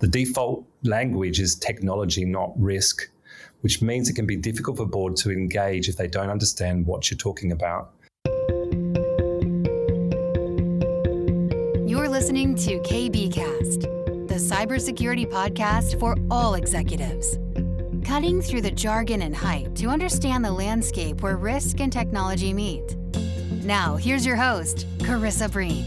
The default language is technology, not risk, which means it can be difficult for boards to engage if they don't understand what you're talking about. You're listening to KBKast, the cybersecurity podcast for all executives. Cutting through the jargon and hype to understand the landscape where risk and technology meet. Now, here's your host, Carissa Breen.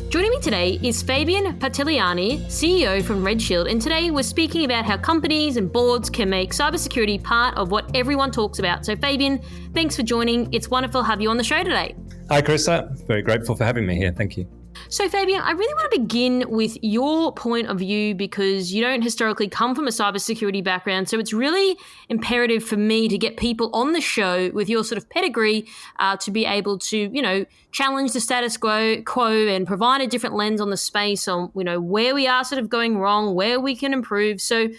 Joining me today is Fabian Partigliani, CEO from RedShield, and today we're speaking about how companies and boards can make cybersecurity part of what everyone talks about. So Fabian, thanks for joining. It's wonderful to have you on the show today. Hi Carissa, very grateful for having me here. Thank you. So Fabian, I really want to begin with your point of view because you don't historically come from a cybersecurity background. So it's really imperative for me to get people on the show with your sort of pedigree to be able to, challenge the status quo and provide a different lens on the space on, where we are sort of going wrong, where we can improve. So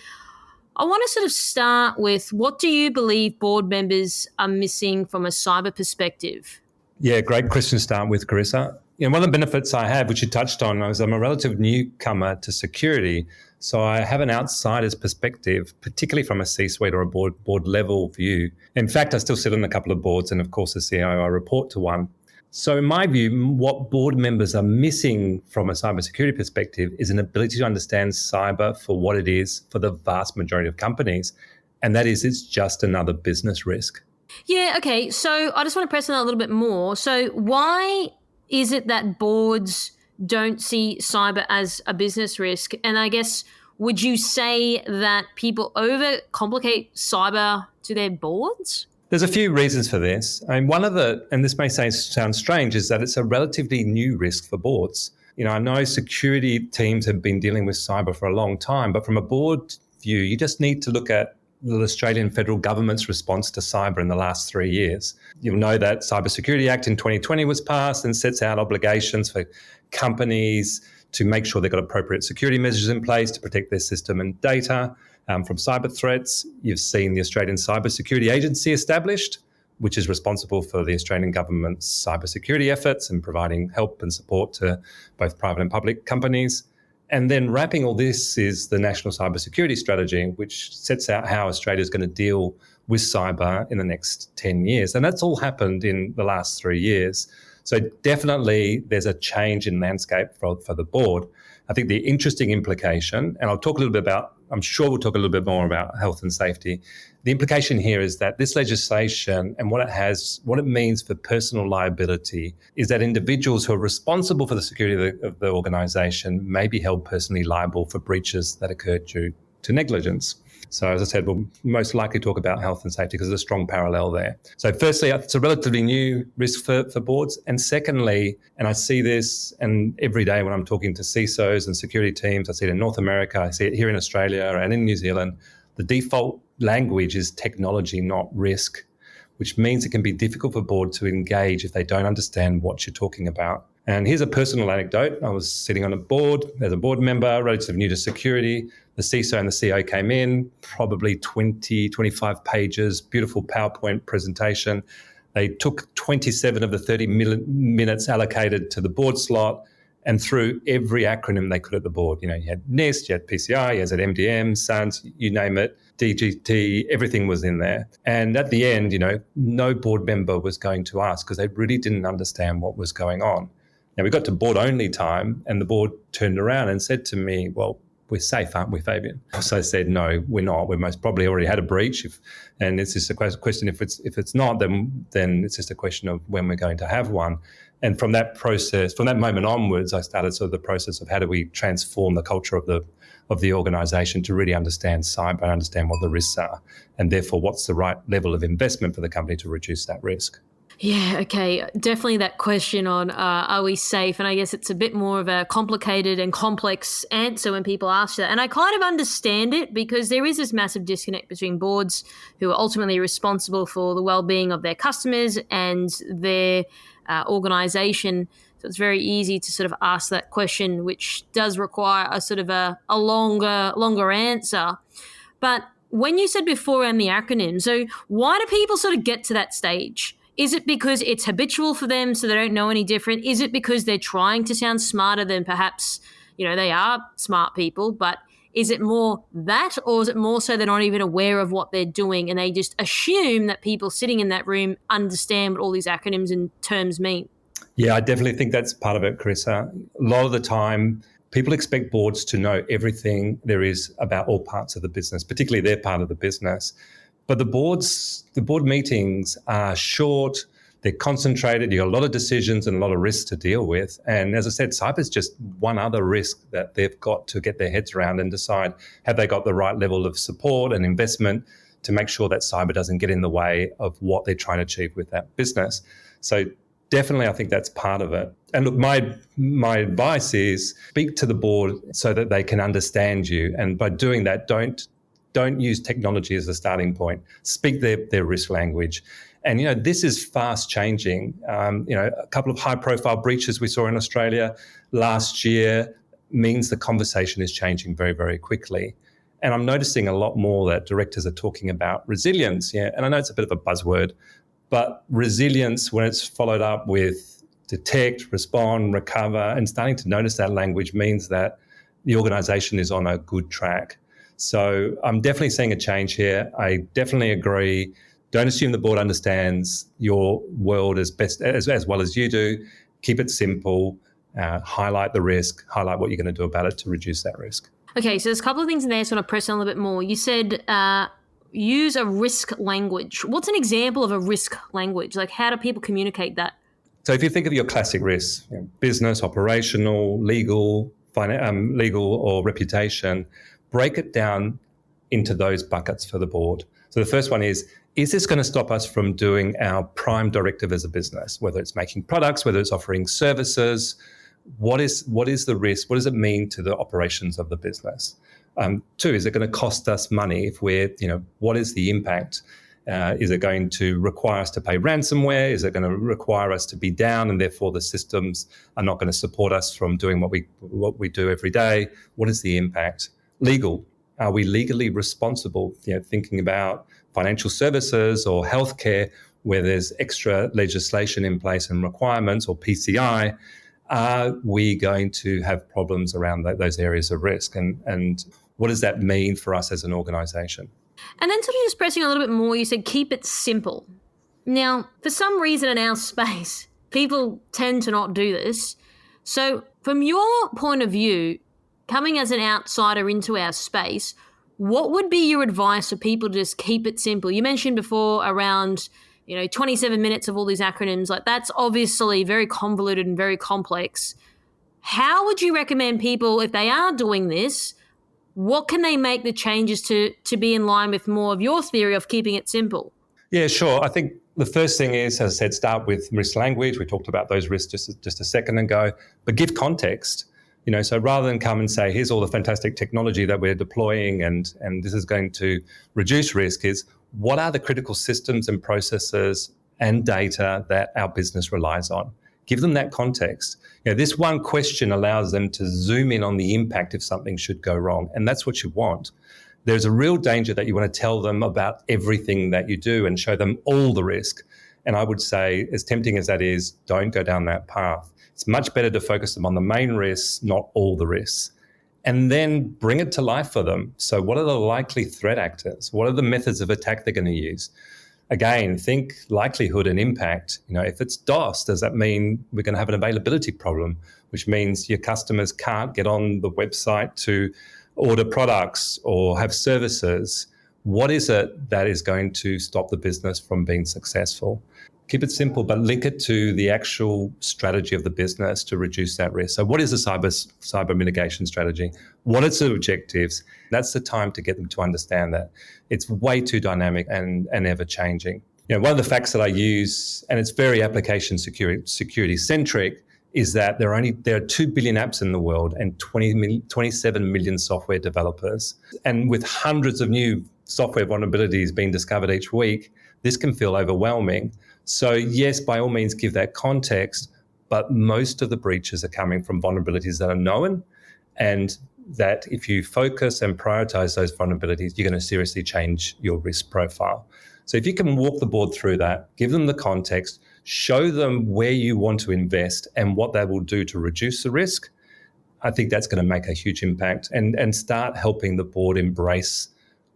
I want to sort of start with, what do you believe board members are missing from a cyber perspective? Yeah, great question to start with, Carissa. One of the benefits I have, which you touched on, is I'm a relative newcomer to security. So I have an outsider's perspective, particularly from a C-suite or a board level view. In fact, I still sit on a couple of boards and, of course, as CEO, I report to one. So in my view, what board members are missing from a cybersecurity perspective is an ability to understand cyber for what it is for the vast majority of companies. And that is, it's just another business risk. Yeah, okay. So I just want to press on that a little bit more. So why is it that boards don't see cyber as a business risk? And I guess, would you say that people overcomplicate cyber to their boards? There's a few reasons for this. One of and this may sound strange, is that it's a relatively new risk for boards. I know security teams have been dealing with cyber for a long time, but from a board view, you just need to look at the Australian federal government's response to cyber in the last 3 years. You'll know that Cybersecurity Act in 2020 was passed and sets out obligations for companies to make sure they've got appropriate security measures in place to protect their system and data from cyber threats. You've seen the Australian Cybersecurity Agency established, which is responsible for the Australian government's cybersecurity efforts and providing help and support to both private and public companies. And then wrapping all this is the National Cybersecurity Strategy, which sets out how Australia is going to deal with cyber in the next 10 years. And that's all happened in the last 3 years. So definitely there's a change in landscape for the board. I think the interesting implication, and I'm sure we'll talk a little bit more about health and safety. The implication here is that this legislation and what it means for personal liability is that individuals who are responsible for the security of the organisation may be held personally liable for breaches that occurred due to negligence. So as I said, we'll most likely talk about health and safety because there's a strong parallel there. So firstly, it's a relatively new risk for boards. And secondly, and I see this and every day when I'm talking to CISOs and security teams, I see it in North America, I see it here in Australia and in New Zealand, the default language is technology, not risk, which means it can be difficult for boards to engage if they don't understand what you're talking about. And here's a personal anecdote. I was sitting on a board as a board member, relatively new to security. The CISO and the CEO came in, probably 20, 25 pages, beautiful PowerPoint presentation. They took 27 of the 30 minutes allocated to the board slot and threw every acronym they could at the board. You had NIST, you had PCI, you had MDM, SANS, you name it, DGT, everything was in there. And at the end, no board member was going to ask because they really didn't understand what was going on. Now, we got to board-only time, and the board turned around and said to me, well, we're safe, aren't we, Fabian? So I said, no, we're not. We most probably already had a breach. And it's just a question, if it's not, then it's just a question of when we're going to have one. And from that moment onwards, I started sort of the process of how do we transform the culture of the organisation to really understand cyber and understand what the risks are, and therefore what's the right level of investment for the company to reduce that risk. Yeah, okay. Definitely that question on are we safe? And I guess it's a bit more of a complicated and complex answer when people ask that. And I kind of understand it because there is this massive disconnect between boards who are ultimately responsible for the well-being of their customers and their organisation. So it's very easy to sort of ask that question, which does require a sort of a longer answer. But when you said before around the acronym, so why do people sort of get to that stage? Is it because it's habitual for them so they don't know any different? Is it because they're trying to sound smarter than perhaps, they are smart people, but Is it more that, or is it more so they're not even aware of what they're doing and they just assume that people sitting in that room understand what all these acronyms and terms mean? Yeah, I definitely think that's part of it, Carissa. A lot of the time, people expect boards to know everything there is about all parts of the business, particularly their part of the business. But the board meetings are short, they're concentrated, you've got a lot of decisions and a lot of risks to deal with. And as I said, cyber is just one other risk that they've got to get their heads around and decide, have they got the right level of support and investment to make sure that cyber doesn't get in the way of what they're trying to achieve with that business. So definitely, I think that's part of it. And look, my advice is speak to the board so that they can understand you. And by doing that, don't use technology as a starting point. Speak their risk language. And, this is fast changing. A couple of high profile breaches we saw in Australia last year means the conversation is changing very, very quickly. And I'm noticing a lot more that directors are talking about resilience. Yeah. And I know it's a bit of a buzzword, but resilience, when it's followed up with detect, respond, recover, and starting to notice that language means that the organization is on a good track. So I'm definitely seeing a change here. I definitely agree. Don't assume the board understands your world as well as you do. Keep it simple. Highlight the risk. Highlight what you're going to do about it to reduce that risk. Okay, so there's a couple of things in there I just want to press on a little bit more. You said use a risk language. What's an example of a risk language? Like, how do people communicate that? So if you think of your classic risks, business, operational, legal or reputation, break it down into those buckets for the board. So the first one is this going to stop us from doing our prime directive as a business, whether it's making products, whether it's offering services? What is the risk? What does it mean to the operations of the business? Two, is it going to cost us money if what is the impact? Is it going to require us to pay ransomware? Is it going to require us to be down and therefore the systems are not going to support us from doing what we do every day? What is the impact? Legal. Are we legally responsible? Thinking about financial services or healthcare where there's extra legislation in place and requirements, or PCI, are we going to have problems around those areas of risk? And what does that mean for us as an organisation? And then sort of just pressing a little bit more, you said keep it simple. Now, for some reason in our space, people tend to not do this. So from your point of view, coming as an outsider into our space, what would be your advice for people to just keep it simple? You mentioned before around 27 minutes of all these acronyms. Like, that's obviously very convoluted and very complex. How would you recommend people, if they are doing this, what can they make the changes to be in line with more of your theory of keeping it simple? Yeah, sure. I think the first thing is, as I said, start with risk language. We talked about those risks just a second ago, but give context. So rather than come and say, here's all the fantastic technology that we're deploying and this is going to reduce risk, is what are the critical systems and processes and data that our business relies on? Give them that context. This one question allows them to zoom in on the impact if something should go wrong. And that's what you want. There's a real danger that you want to tell them about everything that you do and show them all the risk. And I would say, as tempting as that is, don't go down that path. It's much better to focus them on the main risks, not all the risks, and then bring it to life for them. So what are the likely threat actors? What are the methods of attack they're going to use? Again, think likelihood and impact. If it's DOS, does that mean we're going to have an availability problem, which means your customers can't get on the website to order products or have services? What is it that is going to stop the business from being successful? Keep it simple, but link it to the actual strategy of the business to reduce that risk. So what is the cyber mitigation strategy? What are the objectives? That's the time to get them to understand that. It's way too dynamic and ever changing. One of the facts that I use, and it's very application security centric, is that there are 2 billion apps in the world and 27 million software developers. And with hundreds of new software vulnerabilities being discovered each week, this can feel overwhelming. So yes, by all means, give that context, but most of the breaches are coming from vulnerabilities that are known, and that if you focus and prioritize those vulnerabilities, you're going to seriously change your risk profile. So if you can walk the board through that, give them the context, show them where you want to invest and what that will do to reduce the risk, I think that's going to make a huge impact and start helping the board embrace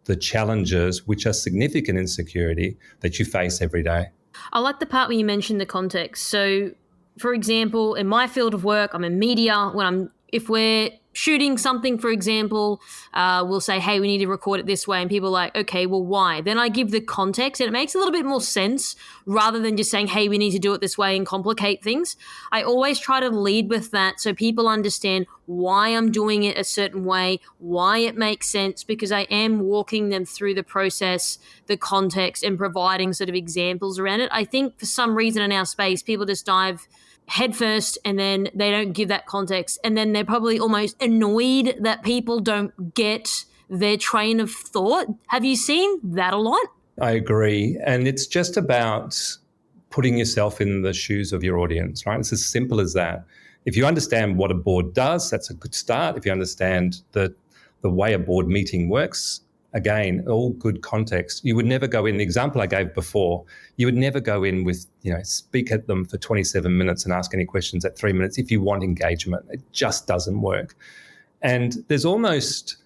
the challenges which are significant in security that you face every day. I like the part where you mentioned the context. So, for example, in my field of work, I'm in media. If we're shooting something, for example, we'll say, hey, we need to record it this way. And people are like, okay, well, why? Then I give the context and it makes a little bit more sense rather than just saying, hey, we need to do it this way and complicate things. I always try to lead with that so people understand why I'm doing it a certain way, why it makes sense, because I am walking them through the process, the context, and providing sort of examples around it. I think for some reason in our space, people just dive headfirst and then they don't give that context, and then they're probably almost annoyed that people don't get their train of thought. Have you seen that a lot? I agree. And it's just about putting yourself in the shoes of your audience, right? It's as simple as that. If you understand what a board does, that's a good start. If you understand the way a board meeting works, again, all good context. You would never go in, the example I gave before, you would never go in with, speak at them for 27 minutes and ask any questions at 3 minutes if you want engagement. It just doesn't work. And there's almost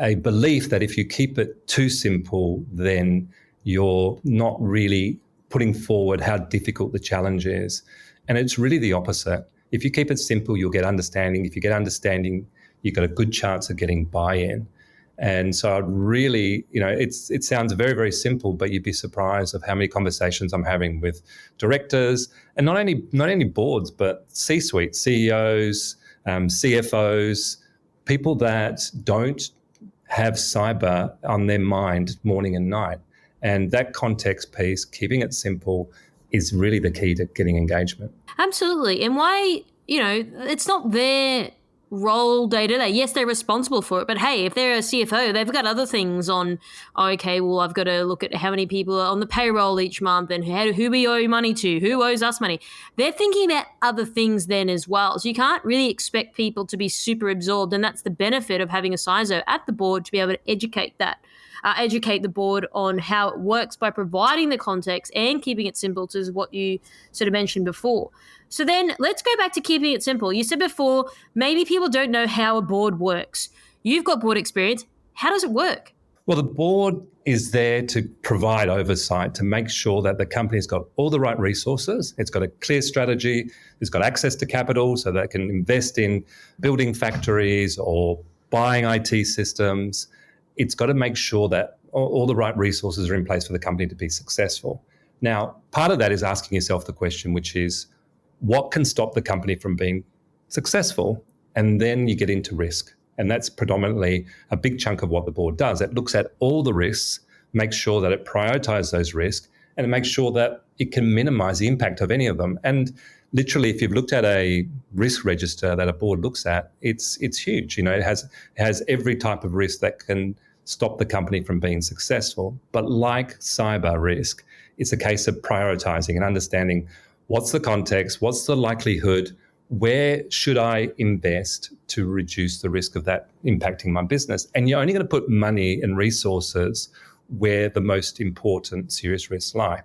a belief that if you keep it too simple, then you're not really putting forward how difficult the challenge is. And it's really the opposite. If you keep it simple, you'll get understanding. If you get understanding, you've got a good chance of getting buy-in. And so I'd really, it sounds very, very simple, but you'd be surprised of how many conversations I'm having with directors, and not only boards, but C-suite, CEOs, CFOs, people that don't have cyber on their mind morning and night. And that context piece, keeping it simple, is really the key to getting engagement. Absolutely. And why, it's not their role day to day. Yes, they're responsible for it, but hey, if they're a CFO, they've got other things on. Okay, well, I've got to look at how many people are on the payroll each month and who we owe money to, who owes us money. They're thinking about other things then as well. So you can't really expect people to be super absorbed, and that's the benefit of having a CISO at the board to be able to educate the board on how it works by providing the context and keeping it simple, to what you sort of mentioned before. So then let's go back to keeping it simple. You said before, maybe people don't know how a board works. You've got board experience. How does it work? Well, the board is there to provide oversight, to make sure that the company's got all the right resources. It's got a clear strategy. It's got access to capital so that it can invest in building factories or buying IT systems. It's got to make sure that all the right resources are in place for the company to be successful. Now, part of that is asking yourself the question, which is, what can stop the company from being successful? And then you get into risk. And that's predominantly a big chunk of what the board does. It looks at all the risks, makes sure that it prioritizes those risks, and it makes sure that it can minimize the impact of any of them. And literally, if you've looked at a risk register that a board looks at, it's huge. It has every type of risk that can stop the company from being successful. But like cyber risk, it's a case of prioritizing and understanding what's the context, what's the likelihood, where should I invest to reduce the risk of that impacting my business? And you're only going to put money and resources where the most important serious risks lie.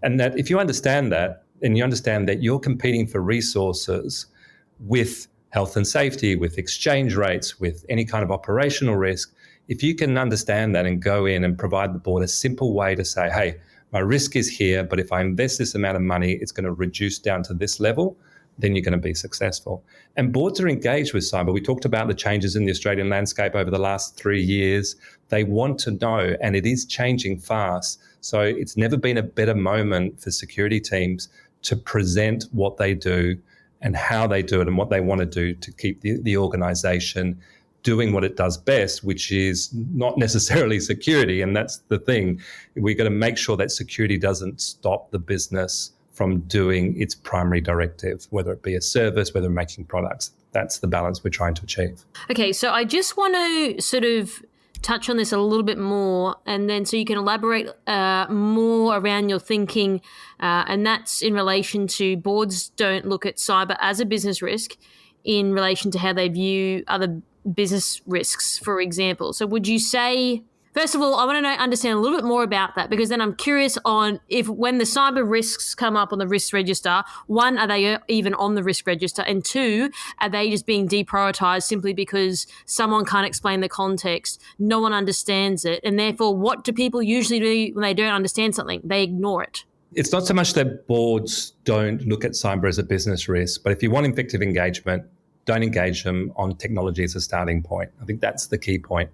And that if you understand that, and you understand that you're competing for resources with health and safety, with exchange rates, with any kind of operational risk, if you can understand that and go in and provide the board a simple way to say, hey, my risk is here, but if I invest this amount of money, it's going to reduce down to this level, then you're going to be successful. And boards are engaged with cyber. We talked about the changes in the Australian landscape over the last 3 years. They want to know, and it is changing fast. So it's never been a better moment for security teams to present what they do and how they do it and what they want to do to keep the organization doing what it does best, which is not necessarily security. And that's the thing. We've got to make sure that security doesn't stop the business from doing its primary directive, whether it be a service, whether making products. That's the balance we're trying to achieve. Okay, so I just want to sort of touch on this a little bit more, and then so you can elaborate more around your thinking, and that's in relation to boards don't look at cyber as a business risk in relation to how they view other business risks, for example. So would you say, First of all, I want to understand a little bit more about that, because then I'm curious on if when the cyber risks come up on the risk register, one, are they even on the risk register? And two, are they just being deprioritized simply because someone can't explain the context, no one understands it, and therefore what do people usually do when they don't understand something? They ignore it. It's not so much that boards don't look at cyber as a business risk, but if you want effective engagement, don't engage them on technology as a starting point. I think that's the key point.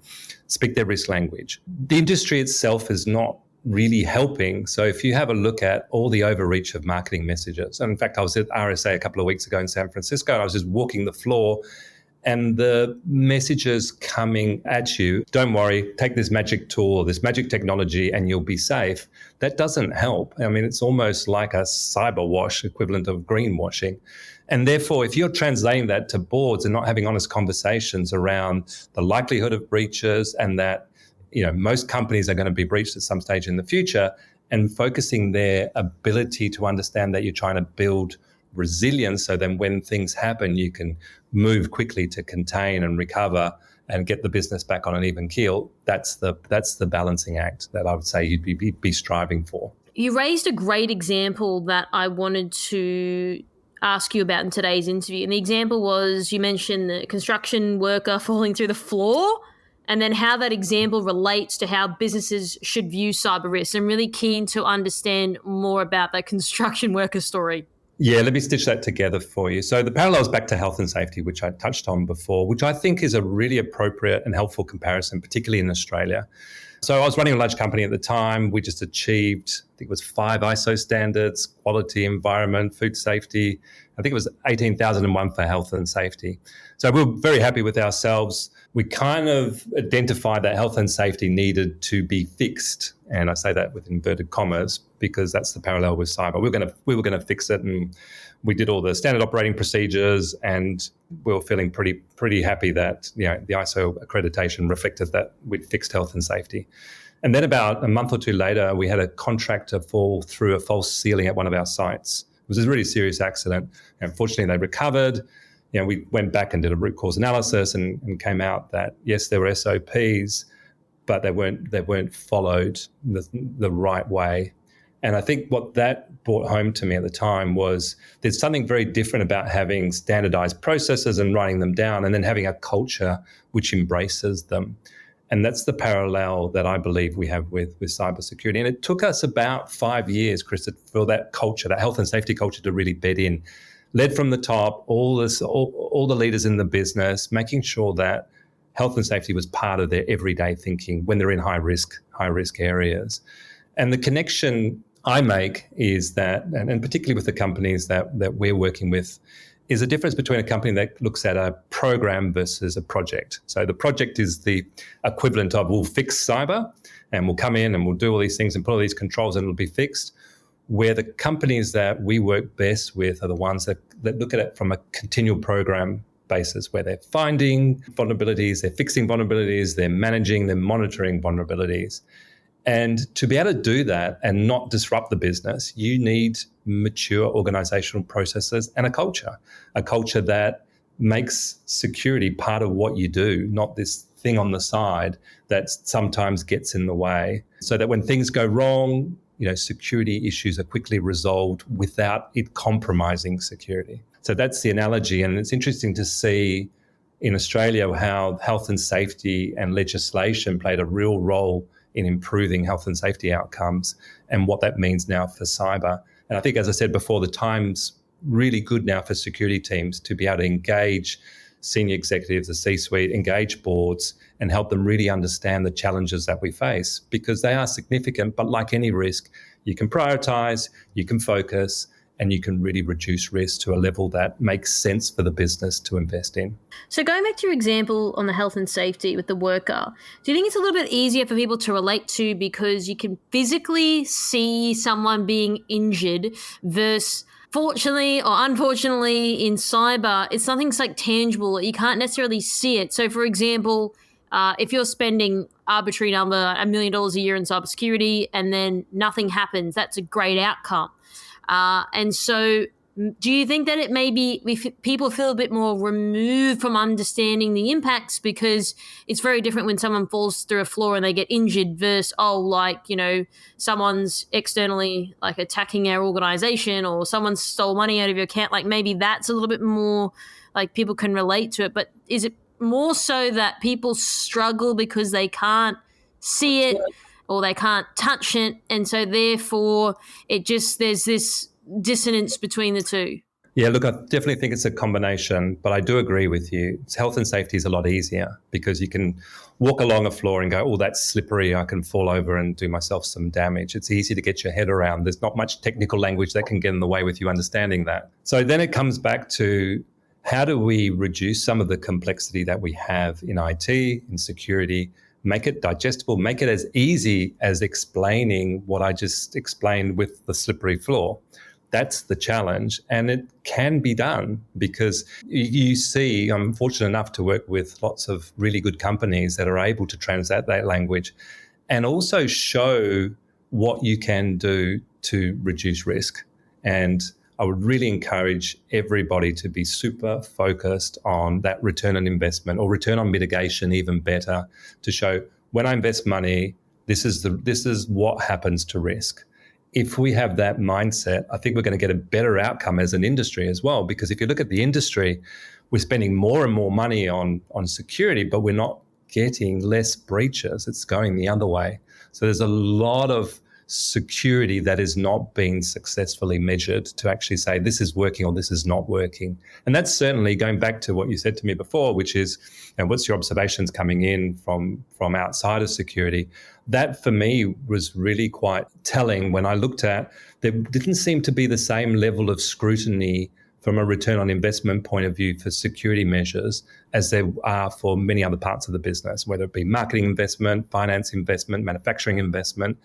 Speak their risk language. The industry itself is not really helping. So if you have a look at all the overreach of marketing messages, and in fact, I was at RSA a couple of weeks ago in San Francisco, and I was just walking the floor, and the messages coming at you, don't worry, take this magic tool or this magic technology and you'll be safe. That doesn't help. I mean, it's almost like a cyber wash equivalent of greenwashing. And therefore, if you're translating that to boards and not having honest conversations around the likelihood of breaches and that, most companies are going to be breached at some stage in the future, and focusing their ability to understand that you're trying to build resilience, so then when things happen, you can move quickly to contain and recover and get the business back on an even keel. That's the balancing act that I would say you'd be striving for. You raised a great example that I wanted to ask you about in today's interview. And the example was, you mentioned the construction worker falling through the floor, and then how that example relates to how businesses should view cyber risks. I'm really keen to understand more about that construction worker story. Yeah, let me stitch that together for you. So the parallels back to health and safety, which I touched on before, which I think is a really appropriate and helpful comparison, particularly in Australia. So I was running a large company at the time. We just achieved, I think it was 5 ISO standards, quality, environment, food safety. I think it was 18,001 for health and safety. So we were very happy with ourselves. We kind of identified that health and safety needed to be fixed. And I say that with inverted commas because that's the parallel with cyber. We were going to fix it, and we did all the standard operating procedures, and we were feeling pretty happy that the ISO accreditation reflected that we'd fixed health and safety. And then about a month or two later, we had a contractor fall through a false ceiling at one of our sites. It was a really serious accident. And fortunately, they recovered. We went back and did a root cause analysis and came out that, yes, there were SOPs, but they weren't followed the right way. And I think what that brought home to me at the time was there's something very different about having standardized processes and writing them down, and then having a culture which embraces them. And that's the parallel that I believe we have with cybersecurity. And it took us about 5 years, Chris, for that culture, that health and safety culture, to really bed in. Led from the top, all the leaders in the business, making sure that health and safety was part of their everyday thinking when they're in high risk areas. And the connection I make is that, and particularly with the companies that we're working with, is a difference between a company that looks at a program versus a project. So the project is the equivalent of, we'll fix cyber and we'll come in and we'll do all these things and put all these controls and it'll be fixed. Where the companies that we work best with are the ones that look at it from a continual program basis, where they're finding vulnerabilities, they're fixing vulnerabilities, they're managing, they're monitoring vulnerabilities. And to be able to do that and not disrupt the business, you need mature organizational processes and a culture that makes security part of what you do, not this thing on the side that sometimes gets in the way, so that when things go wrong, security issues are quickly resolved without it compromising security. So that's the analogy. And it's interesting to see in Australia how health and safety and legislation played a real role in improving health and safety outcomes, and what that means now for cyber. And I think, as I said before, the time's really good now for security teams to be able to engage senior executives, the C-suite, engage boards, and help them really understand the challenges that we face, because they are significant. But like any risk, you can prioritize, you can focus, and you can really reduce risk to a level that makes sense for the business to invest in. So going back to your example on the health and safety with the worker, do you think it's a little bit easier for people to relate to because you can physically see someone being injured versus, fortunately or unfortunately, in cyber, it's something that's like tangible. You can't necessarily see it. So, for example, if you're spending arbitrary number $1 million a year in cybersecurity and then nothing happens, that's a great outcome. And so Do you think that it may be if people feel a bit more removed from understanding the impacts, because it's very different when someone falls through a floor and they get injured versus, someone's externally like attacking our organization, or someone stole money out of your account? Like maybe that's a little bit more like people can relate to it. But is it more so that people struggle because they can't see it or they can't touch it, and so therefore there's this dissonance between the two? Yeah, look, I definitely think it's a combination, but I do agree with you. Health and safety is a lot easier because you can walk along a floor and go, oh, that's slippery, I can fall over and do myself some damage. It's easy to get your head around. There's not much technical language that can get in the way with you understanding that. So then it comes back to, how do we reduce some of the complexity that we have in IT, in security, make it digestible, make it as easy as explaining what I just explained with the slippery floor? That's the challenge, and it can be done because you see, I'm fortunate enough to work with lots of really good companies that are able to translate that language and also show what you can do to reduce risk. And I would really encourage everybody to be super focused on that return on investment, or return on mitigation, even better, to show when I invest money, this is what happens to risk. If we have that mindset, I think we're going to get a better outcome as an industry as well. Because if you look at the industry, we're spending more and more money on security, but we're not getting less breaches. It's going the other way. So there's a lot of security that is not being successfully measured to actually say this is working or this is not working. And that's certainly going back to what you said to me before, which is, and what's your observations coming in from outside of security? That for me was really quite telling when I looked at, there didn't seem to be the same level of scrutiny from a return on investment point of view for security measures as there are for many other parts of the business, whether it be marketing investment, finance investment, manufacturing investment.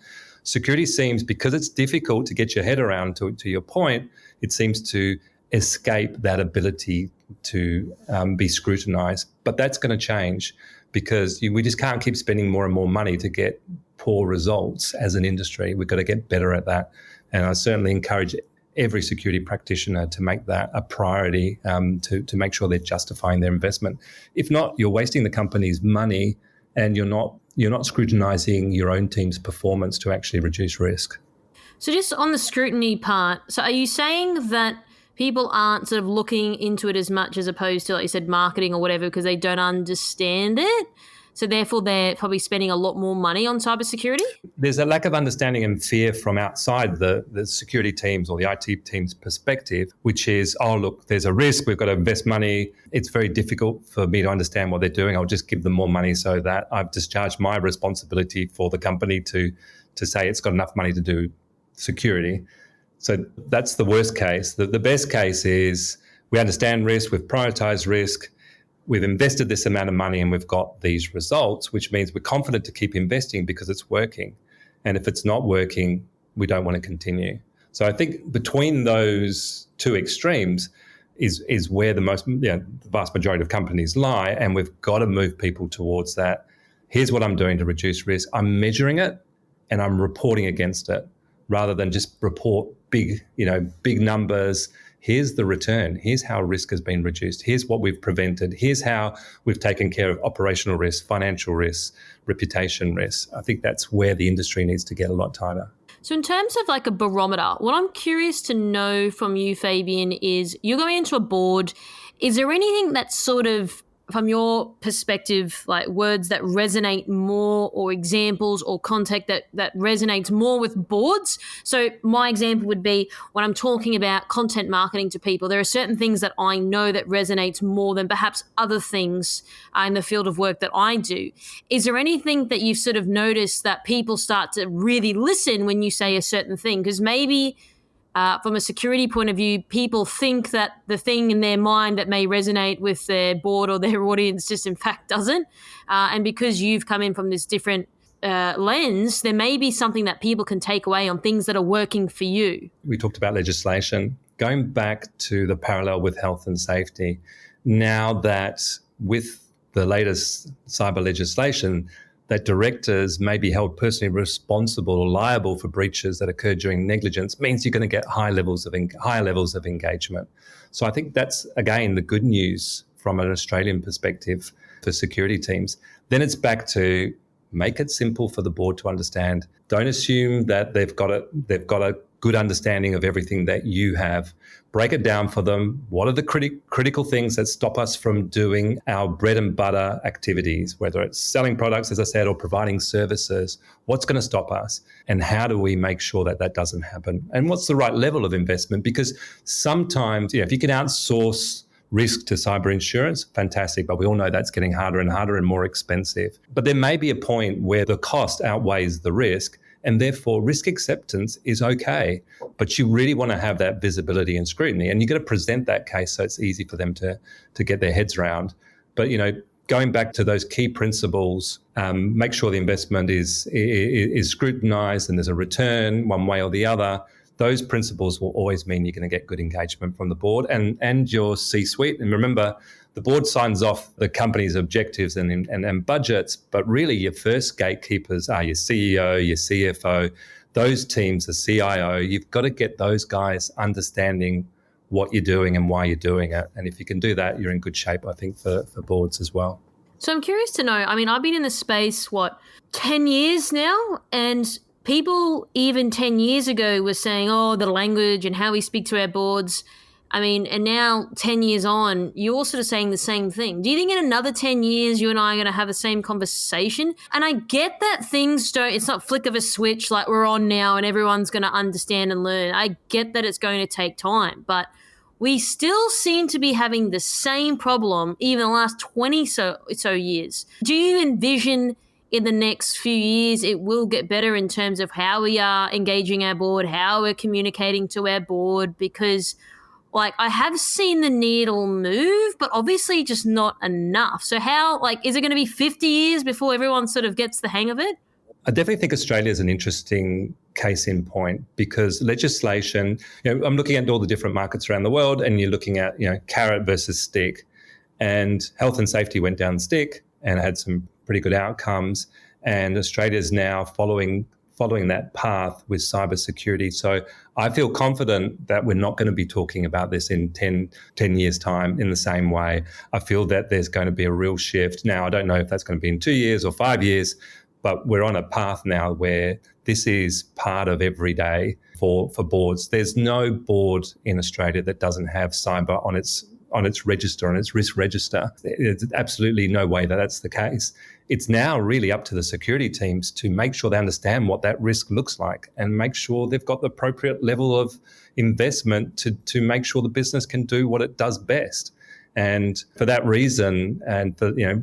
Security seems, because it's difficult to get your head around, to your point, it seems to escape that ability to be scrutinized. But that's going to change, because we just can't keep spending more and more money to get poor results as an industry. We've got to get better at that. And I certainly encourage every security practitioner to make that a priority, to make sure they're justifying their investment. If not, you're wasting the company's money, and you're not scrutinizing your own team's performance to actually reduce risk. So just on the scrutiny part, so are you saying that people aren't sort of looking into it as much as opposed to, like you said, marketing or whatever, because they don't understand it? So therefore they're probably spending a lot more money on cybersecurity? There's a lack of understanding and fear from outside the security teams or the IT team's perspective, which is, oh, look, there's a risk, we've got to invest money. It's very difficult for me to understand what they're doing. I'll just give them more money so that I've discharged my responsibility for the company to say it's got enough money to do security. So that's the worst case. The best case is we understand risk, we've prioritized risk, we've invested this amount of money and we've got these results, which means we're confident to keep investing because it's working. And if it's not working, we don't want to continue. So I think between those two extremes is where the vast majority of companies lie. And we've got to move people towards that. Here's what I'm doing to reduce risk. I'm measuring it and I'm reporting against it, rather than just report big numbers. Here's the return. Here's how risk has been reduced. Here's what we've prevented. Here's how we've taken care of operational risk, financial risk, reputation risk. I think that's where the industry needs to get a lot tighter. So in terms of like a barometer, what I'm curious to know from you, Fabian, is you're going into a board. Is there anything that's sort of, from your perspective, like words that resonate more, or examples or content that resonates more with boards? So my example would be when I'm talking about content marketing to people, there are certain things that I know that resonates more than perhaps other things in the field of work that I do. Is there anything that you've sort of noticed that people start to really listen when you say a certain thing? Because maybe from a security point of view, people think that the thing in their mind that may resonate with their board or their audience just in fact doesn't. And because you've come in from this different lens, there may be something that people can take away on things that are working for you. We talked about legislation. Going back to the parallel with health and safety, now that with the latest cyber legislation, that directors may be held personally responsible or liable for breaches that occur during negligence means you're going to get higher levels of engagement. So I think that's, again, the good news from an Australian perspective for security teams. Then it's back to make it simple for the board to understand. Don't assume that they've got a good understanding of everything that you have. Break it down for them. What are the critical things that stop us from doing our bread and butter activities, whether it's selling products, as I said, or providing services? What's going to stop us? And how do we make sure that that doesn't happen? And what's the right level of investment? Because sometimes, if you can outsource risk to cyber insurance, fantastic, but we all know that's getting harder and harder and more expensive. But there may be a point where the cost outweighs the risk, and therefore risk acceptance is okay, but you really want to have that visibility and scrutiny, and you've got to present that case so it's easy for them to get their heads around. But going back to those key principles, make sure the investment is scrutinized and there's a return one way or the other. Those principles will always mean you're going to get good engagement from the board and your C-suite. And remember, the board signs off the company's objectives and budgets, but really your first gatekeepers are your CEO, your CFO, those teams, the CIO. You've got to get those guys understanding what you're doing and why you're doing it. And if you can do that, you're in good shape, I think, for boards as well. So I'm curious to know, I've been in the space, 10 years now? And people even 10 years ago were saying, the language and how we speak to our boards. And now 10 years on, you're all sort of saying the same thing. Do you think in another 10 years, you and I are going to have the same conversation? And I get that it's not flick of a switch like we're on now and everyone's going to understand and learn. I get that it's going to take time, but we still seem to be having the same problem even the last 20 so years. Do you envision in the next few years it will get better in terms of how we are engaging our board, how we're communicating to our board? Because I have seen the needle move, but obviously just not enough. So how, is it going to be 50 years before everyone sort of gets the hang of it? I definitely think Australia is an interesting case in point because legislation, I'm looking at all the different markets around the world and you're looking at, carrot versus stick, and health and safety went down stick and had some pretty good outcomes. And Australia is now following that path with cybersecurity. So I feel confident that we're not going to be talking about this in 10 years' time in the same way. I feel that there's going to be a real shift. Now, I don't know if that's going to be in 2 years or 5 years, but we're on a path now where this is part of every day for boards. There's no board in Australia that doesn't have cyber on its register, on its risk register. There's absolutely no way that that's the case. It's now really up to the security teams to make sure they understand what that risk looks like and make sure they've got the appropriate level of investment to make sure the business can do what it does best. And for that reason, and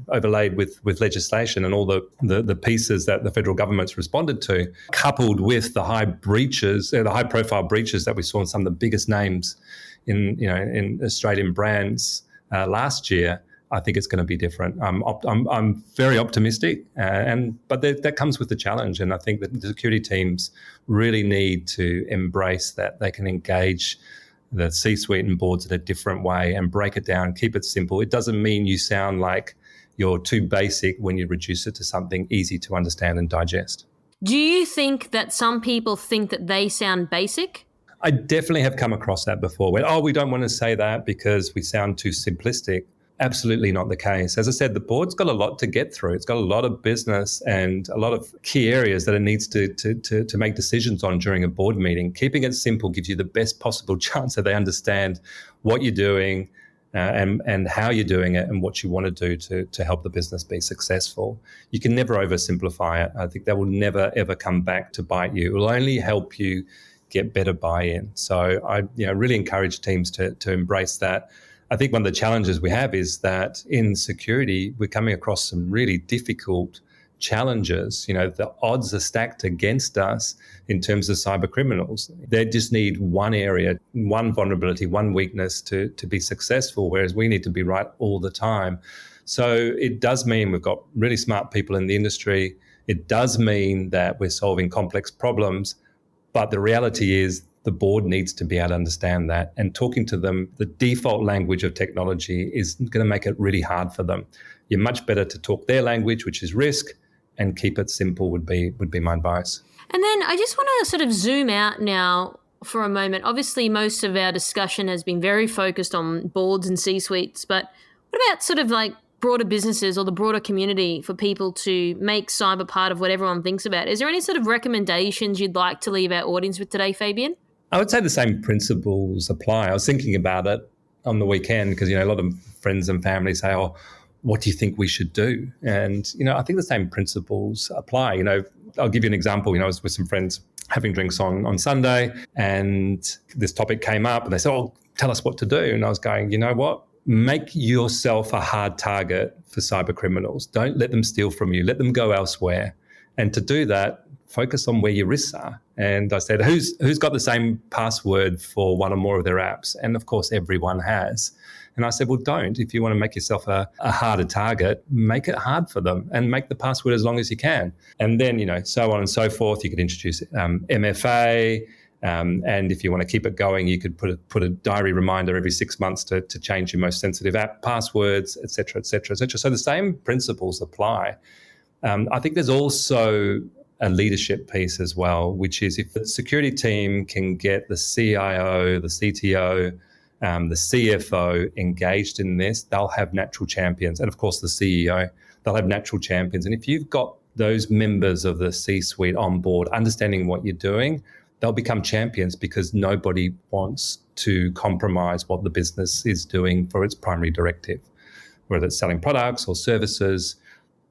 overlaid with legislation and all the pieces that the federal government's responded to, coupled with the high profile breaches that we saw in some of the biggest names in Australian brands last year, I think it's going to be different. I'm very optimistic, but that comes with the challenge. And I think that the security teams really need to embrace that they can engage the C-suite and boards in a different way and break it down, keep it simple. It doesn't mean you sound like you're too basic when you reduce it to something easy to understand and digest. Do you think that some people think that they sound basic? I definitely have come across that before. We don't want to say that because we sound too simplistic. Absolutely not the case. As I said, the board's got a lot to get through. It's got a lot of business and a lot of key areas that it needs to make decisions on during a board meeting. Keeping it simple gives you the best possible chance that they understand what you're doing and how you're doing it and what you want to do to help the business be successful. You can never oversimplify it. I think that will never, ever come back to bite you. It will only help you get better buy-in. So I really encourage teams to embrace that. I think one of the challenges we have is that in security, we're coming across some really difficult challenges. The odds are stacked against us in terms of cyber criminals. They just need one area, one vulnerability, one weakness to be successful, whereas we need to be right all the time. So it does mean we've got really smart people in the industry. It does mean that we're solving complex problems, but the reality is the board needs to be able to understand that, and talking to them, the default language of technology is going to make it really hard for them. You're much better to talk their language, which is risk, and keep it simple would be my advice. And then I just want to sort of zoom out now for a moment. Obviously, most of our discussion has been very focused on boards and C-suites, but what about sort of like broader businesses or the broader community for people to make cyber part of what everyone thinks about? Is there any sort of recommendations you'd like to leave our audience with today, Fabian? I would say the same principles apply. I was thinking about it on the weekend because, a lot of friends and family say, oh, what do you think we should do? And, I think the same principles apply. I'll give you an example. I was with some friends having drinks on Sunday and this topic came up and they said, oh, tell us what to do. And I was going, you know what? Make yourself a hard target for cyber criminals. Don't let them steal from you. Let them go elsewhere. And to do that, focus on where your risks are. And I said, who's got the same password for one or more of their apps? And of course, everyone has. And I said, well, don't. If you want to make yourself a harder target, make it hard for them and make the password as long as you can. And then, so on and so forth. You could introduce MFA. And if you want to keep it going, you could put a diary reminder every 6 months to change your most sensitive app passwords, et cetera, et cetera, et cetera. So the same principles apply. I think there's also a leadership piece as well, which is if the security team can get the CIO, the CTO, the CFO engaged in this, they'll have natural champions. And of course, the CEO, they'll have natural champions. And if you've got those members of the C-suite on board, understanding what you're doing, they'll become champions because nobody wants to compromise what the business is doing for its primary directive, whether it's selling products or services.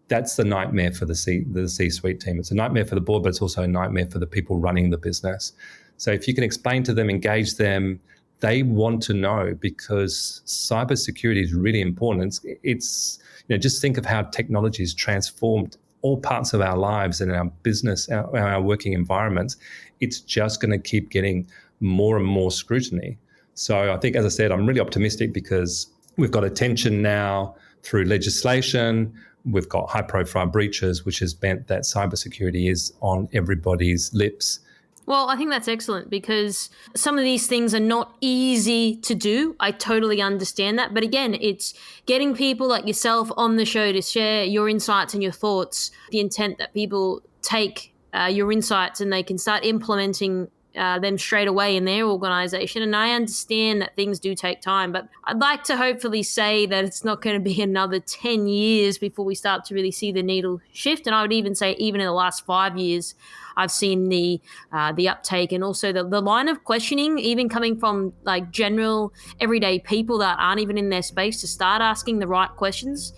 That's the nightmare for the C-suite team. It's a nightmare for the board, but it's also a nightmare for the people running the business. So if you can explain to them, engage them, they want to know because cybersecurity is really important. It's just think of how technology has transformed all parts of our lives and our business, our working environments. It's just going to keep getting more and more scrutiny. So I think, as I said, I'm really optimistic because we've got attention now through legislation. We've got high-profile breaches, which has meant that cybersecurity is on everybody's lips. Well, I think that's excellent because some of these things are not easy to do. I totally understand that. But again, it's getting people like yourself on the show to share your insights and your thoughts, the intent that people take your insights and they can start implementing them straight away in their organization. And I understand that things do take time, but I'd like to hopefully say that it's not going to be another 10 years before we start to really see the needle shift. And I would even say even in the last 5 years, I've seen the uptake and also the line of questioning, even coming from like general everyday people that aren't even in their space to start asking the right questions.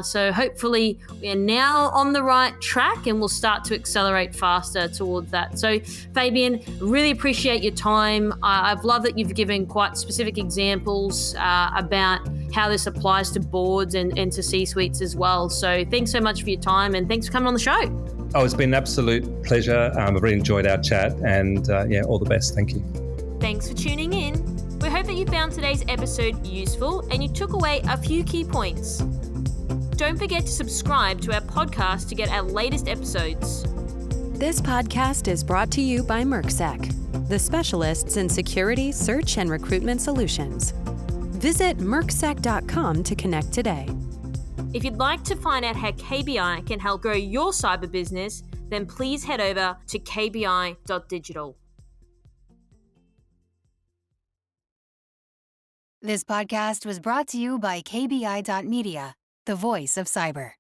So hopefully we're now on the right track and we'll start to accelerate faster towards that. So Fabian, really appreciate your time. I've loved that you've given quite specific examples about how this applies to boards and to C-suites as well. So thanks so much for your time and thanks for coming on the show. Oh, it's been an absolute pleasure. I've really enjoyed our chat and all the best. Thank you. Thanks for tuning in. We hope that you found today's episode useful and you took away a few key points. Don't forget to subscribe to our podcast to get our latest episodes. This podcast is brought to you by MercSec, the specialists in security, search, and recruitment solutions. Visit mercsec.com to connect today. If you'd like to find out how KBI can help grow your cyber business, then please head over to kbi.digital. This podcast was brought to you by kbi.media, the voice of cyber.